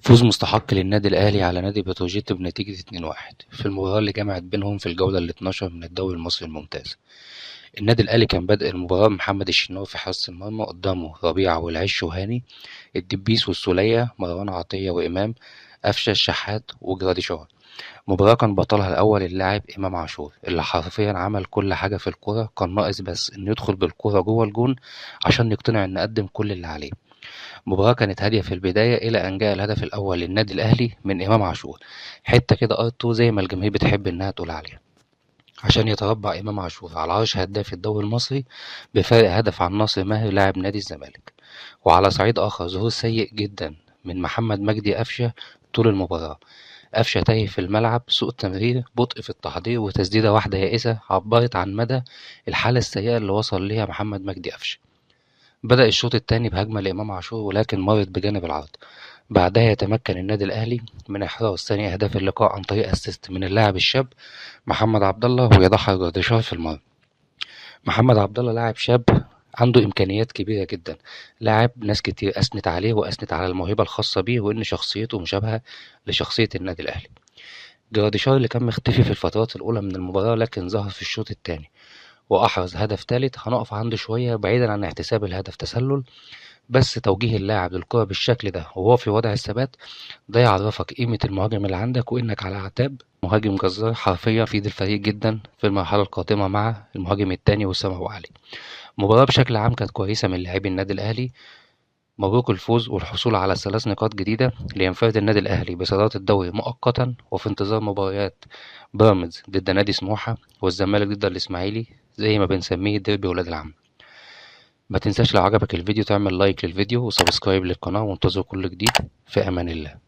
فوز مستحق للنادي الأهلي على نادي بتروجيت بنتيجة 2-1 في المباراة اللي جمعت بينهم في الجولة الاتناشر من الدوري المصري الممتاز. النادي الأهلي كان بادئ المباراة بمحمد الشناوي في حراسة المرمى، قدامه ربيعة والعش وهاني، الدبيس والسولية، مروان عطية وإمام، قفشة الشحات وجراديشار. مباراة كان بطلها الأول اللاعب إمام عاشور اللي حرفيا عمل كل حاجة في الكرة، كان ناقص بس إنه يدخل بالكرة جوه الجون عشان يقتنع إنه قدم كل اللي عليه. المباراة كانت هادية في البداية إلى أن جاء الهدف الأول للنادي الأهلي من إمام عاشور، حتة كده ار2 زي ما الجماهير بتحب إنها تقول عليها، عشان يتربع إمام عاشور على عرش هداف الدوري المصري بفارق هدف عن ناصر ماهر لاعب نادي الزمالك. وعلى صعيد آخر، ظهور سيء جدا من محمد مجدي قفشة طول المباراة. قفشة تايه في الملعب، سوء تمرير، بطء في التحضير، وتسديدة واحدة يائسة عبرت عن مدى الحالة السيئة اللي وصل ليها محمد مجدي قفشة. بدأ الشوط التاني بهجمة لإمام عاشور ولكن مرت بجانب العارضة. بعدها يتمكن النادي الأهلي من إحراز ثاني أهداف اللقاء عن طريق أسيست من اللاعب الشاب محمد عبد الله ويضعها جردشار في المرمى. محمد عبد الله لاعب شاب عنده إمكانيات كبيرة جدا، لاعب ناس كتير أثنت عليه وأثنت على الموهبة الخاصة بيه وإن شخصيته مشابهة لشخصية النادي الأهلي. جراديشار اللي كان مختفي في الفترات الأولى من المباراة لكن ظهر في الشوط التاني وأحرز هدف تالت هنقف عنده شوية بعيدا عن احتساب الهدف تسلل، بس توجيه اللاعب للكرة بالشكل ده وهو في وضع الثبات ده يعرفك قيمة المهاجم اللي عندك وإنك على أعتاب مهاجم جزار حرفيا يفيد الفريق جدا في المرحلة القادمة مع المهاجم التاني وسام أبو علي. المباراة بشكل عام كانت كويسة من لاعبي النادي الأهلي. مبروك الفوز والحصول على 3 نقاط جديدة لينفرد النادي الأهلي بصدارة الدوري مؤقتا، وفي انتظار مباريات بيراميدز ضد نادي سموحة والزمالك ضد الإسماعيلي زي ما بنسميه ديربي ولاد العم. ما تنساش لو عجبك الفيديو تعمل لايك للفيديو وسبسكرايب للقناة وانتظر كل جديد. في أمان الله.